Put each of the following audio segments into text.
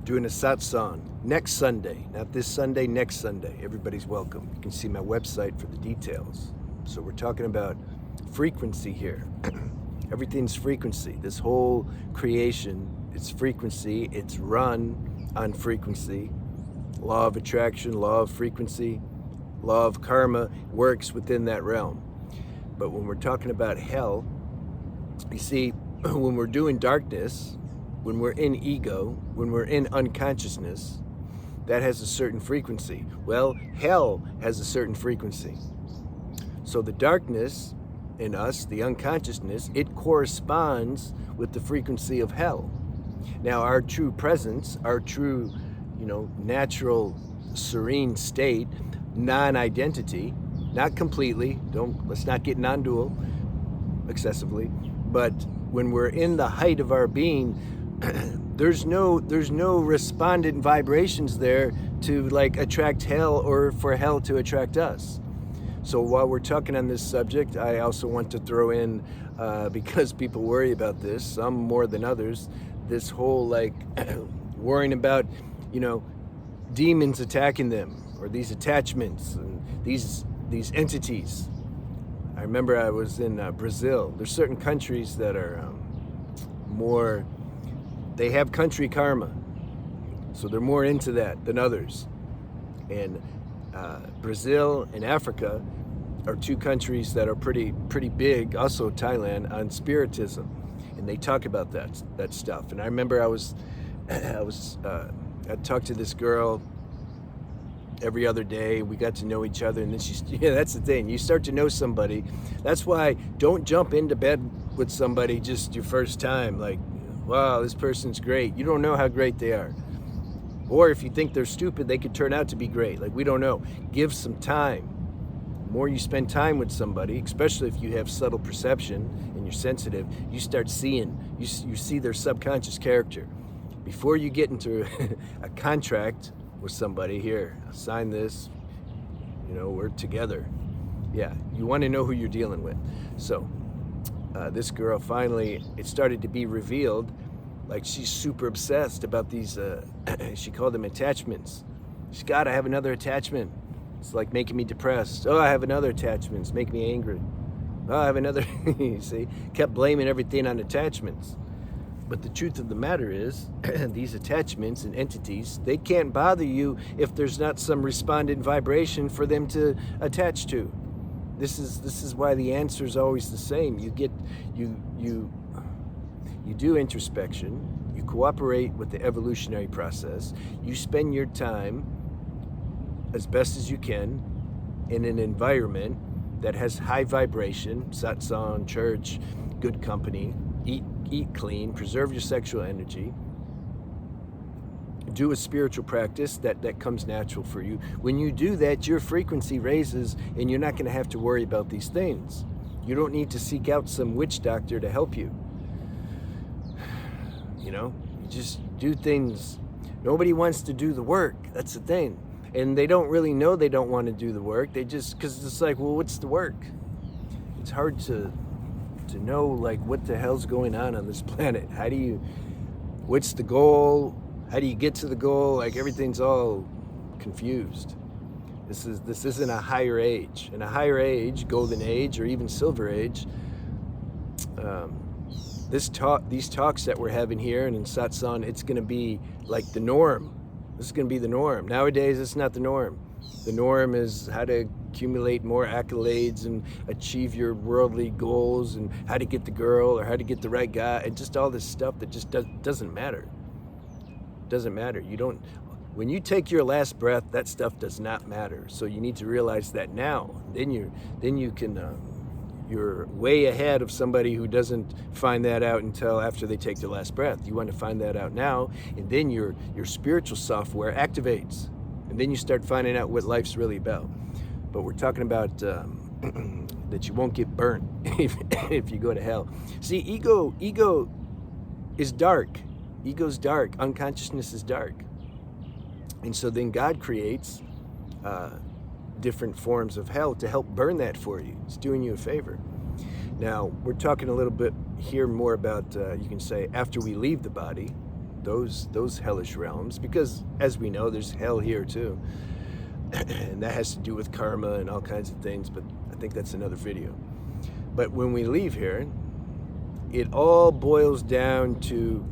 Doing a satsang next Sunday, not this Sunday, next Sunday. Everybody's welcome. You can see my website for the details. So we're talking about frequency here. Everything's frequency. This whole creation, it's frequency. It's run on frequency. Law of attraction, law of frequency, law of karma works within that realm. But when we're talking about hell, you see, when we're doing darkness, when we're in ego, when we're in unconsciousness, that has a certain frequency. Well, hell has a certain frequency. So the darkness in us, the unconsciousness, it corresponds with the frequency of hell. Now, our true presence, our true, natural, serene state, non-identity, not completely, let's not get non-dual excessively, but when we're in the height of our being, there's no respondent vibrations there to attract hell or for hell to attract us. So while we're talking on this subject, I also want to throw in, because people worry about this, some more than others, this whole worrying about, demons attacking them, or these attachments and these entities. I remember I was in Brazil. There's certain countries that are more, they have country karma, so they're more into that than others. And Brazil and Africa are two countries that are pretty big, also Thailand, on spiritism, and they talk about that stuff. And I remember I talked to this girl every other day. We got to know each other, and then that's the thing. You start to know somebody. That's why don't jump into bed with somebody just your first time. Wow, this person's great. You don't know how great they are. Or if you think they're stupid, they could turn out to be great. We don't know. Give some time. The more you spend time with somebody, especially if you have subtle perception and you're sensitive, you start seeing, you see their subconscious character. Before you get into a contract with somebody, here, sign this, we're together. Yeah, you want to know who you're dealing with. So this girl, finally, it started to be revealed, she's super obsessed about these, she called them attachments. She's got to have another attachment. It's making me depressed. Oh, I have another attachment. It's making me angry. Oh, I have another, you see, kept blaming everything on attachments. But the truth of the matter is, these attachments and entities, they can't bother you if there's not some respondent vibration for them to attach to. This is why the answer is always the same. You do introspection, you cooperate with the evolutionary process, you spend your time as best as you can in an environment that has high vibration, satsang, church, good company, eat clean, preserve your sexual energy, do a spiritual practice that comes natural for you. When you do that, your frequency raises and you're not going to have to worry about these things. You don't need to seek out some witch doctor to help you. You just do things. Nobody wants to do the work. That's the thing. And they don't really know they don't want to do the work. They just, because it's well, what's the work? It's hard to know what the hell's going on this planet. What's the goal? How do you get to the goal? Everything's all confused. This isn't a higher age. In a higher age, golden age, or even silver age, these talks that we're having here and in satsang, it's going to be the norm. This is going to be the norm. Nowadays, it's not the norm. The norm is how to accumulate more accolades and achieve your worldly goals, and how to get the girl or how to get the right guy, and just all this stuff that just doesn't matter. Doesn't matter. When you take your last breath, that stuff does not matter. So you need to realize that now. Then you can you're way ahead of somebody who doesn't find that out until after they take their last breath. You want to find that out now, and then your spiritual software activates, and then you start finding out what life's really about. But we're talking about that you won't get burnt if you go to hell. See, ego is dark. Ego's dark. Unconsciousness is dark. And so then God creates different forms of hell to help burn that for you. It's doing you a favor. Now, we're talking a little bit here more about, you can say, after we leave the body. those hellish realms, because as we know, there's hell here too. And that has to do with karma and all kinds of things, but I think that's another video. But when we leave here, it all boils down to,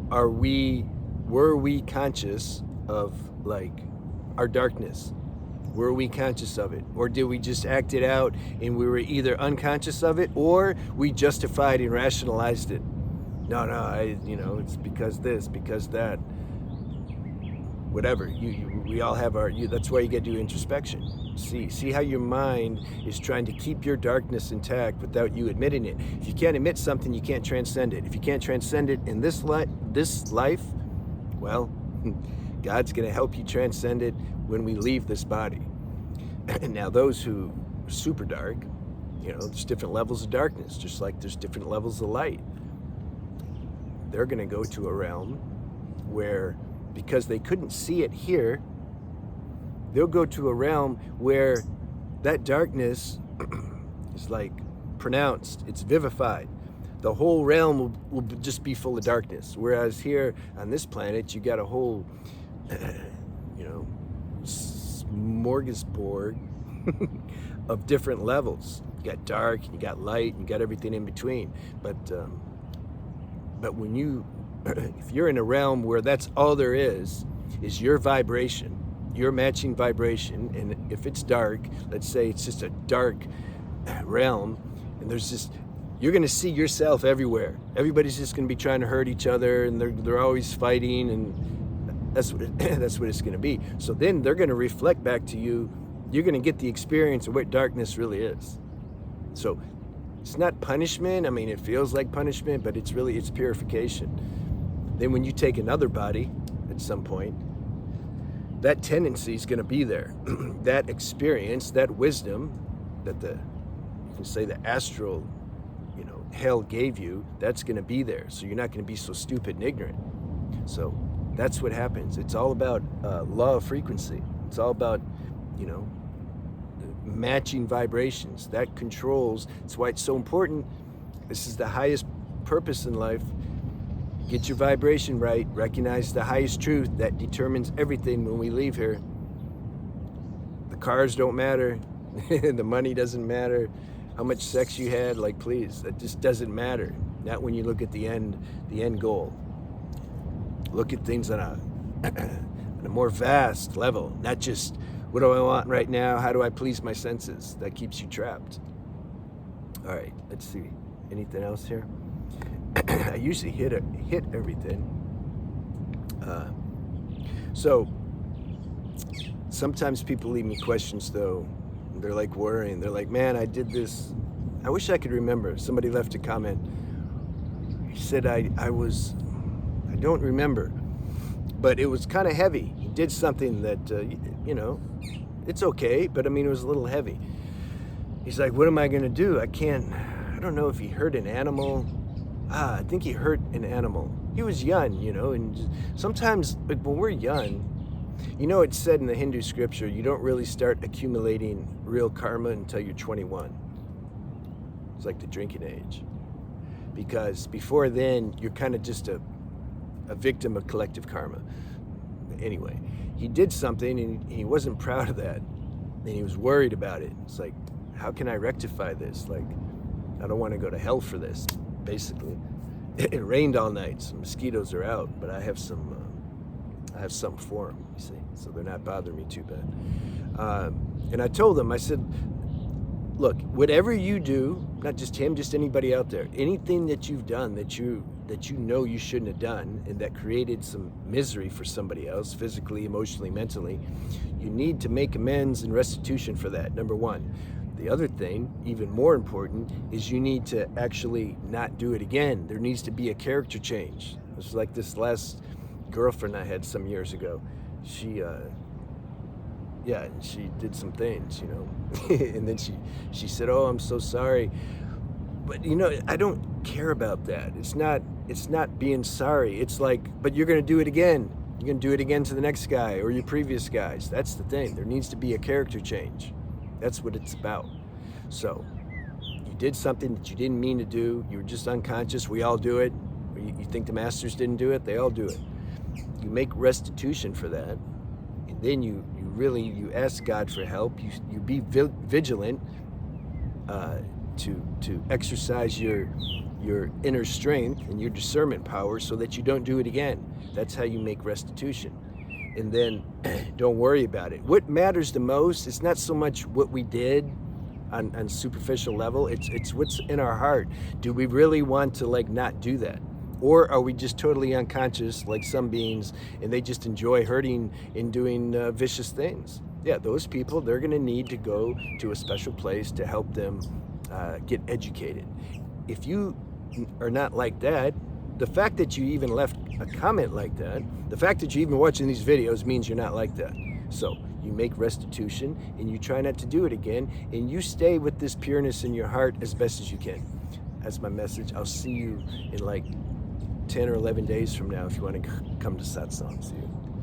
were we conscious of like our darkness? Were we conscious of it? Or did we just act it out and we were either unconscious of it or we justified and rationalized it? No, it's because this, because that. Whatever, we all have that's why you get to do introspection. See how your mind is trying to keep your darkness intact without you admitting it. If you can't admit something, you can't transcend it. If you can't transcend it in this life, well, God's going to help you transcend it when we leave this body. And now those who are super dark, there's different levels of darkness, just like there's different levels of light. They're going to go to a realm where, because they couldn't see it here, they'll go to a realm where that darkness is like pronounced, it's vivified. The whole realm will just be full of darkness. Whereas here on this planet, you got a whole, smorgasbord of different levels. You got dark, you got light, you got everything in between. But when if you're in a realm where that's all there is your vibration, your matching vibration, and if it's dark, let's say it's just a dark realm, and you're going to see yourself everywhere. Everybody's just going to be trying to hurt each other, and they're always fighting, and that's what it's going to be. So then they're going to reflect back to you. You're going to get the experience of what darkness really is. So it's not punishment. I mean, it feels like punishment, but it's purification. Then when you take another body at some point, that tendency is going to be there. That experience, that wisdom that you can say the astral, hell gave you, that's going to be there. So you're not going to be so stupid and ignorant. So that's what happens. It's all about law of frequency. It's all about, matching vibrations. That controls. That's why it's so important. This is the highest purpose in life. Get your vibration right. Recognize the highest truth that determines everything when we leave here. The cars don't matter. The money doesn't matter. How much sex you had, please, that just doesn't matter. Not when you look at the end goal. Look at things on a more vast level, not just what do I want right now? How do I please my senses? That keeps you trapped. All right, let's see. Anything else here? I usually hit everything. So sometimes people leave me questions though. They're worrying. They're like, man, I did this. I wish I could remember. Somebody left a comment. He said, I don't remember, but it was kind of heavy. He did something that, it's okay, but I mean, it was a little heavy. He's like, what am I going to do? I don't know if he hurt an animal. I think he hurt an animal. He was young, and sometimes when we're young, it's said in the Hindu scripture, you don't really start accumulating real karma until you're 21. It's like the drinking age. Because before then, you're kind of just a victim of collective karma. Anyway, he did something and he wasn't proud of that. And he was worried about it. It's like, how can I rectify this? I don't want to go to hell for this, basically. It rained all night, so mosquitoes are out, but I have some for them, you see, so they're not bothering me too bad. And I told them, I said, look, whatever you do, not just him, just anybody out there, anything that you've done that you know you shouldn't have done and that created some misery for somebody else, physically, emotionally, mentally, you need to make amends and restitution for that, number one. The other thing, even more important, is you need to actually not do it again. There needs to be a character change. It was like this last girlfriend I had some years ago. She did some things, and then she said, oh, I'm so sorry. But I don't care about that. It's not being sorry. It's but you're going to do it again. You're going to do it again to the next guy or your previous guys. That's the thing. There needs to be a character change. That's what it's about. So you did something that you didn't mean to do. You were just unconscious. We all do it. You think the masters didn't do it? They all do it. you make restitution for that, and then you ask God for help. You be vigilant to exercise your inner strength and your discernment power so that you don't do it again. That's how you make restitution. And then don't worry about it. What matters the most, it's not so much what we did on superficial level, it's what's in our heart. Do we really want to like not do that? Or are we just totally unconscious like some beings and they just enjoy hurting and doing vicious things? Yeah, those people, they're gonna need to go to a special place to help them get educated. If you are not like that, the fact that you even left a comment like that, the fact that you're even watching these videos means you're not like that. So you make restitution and you try not to do it again, and you stay with this pureness in your heart as best as you can. That's my message. I'll see you in like 10 or 11 days from now if you want to come to satsang. See you.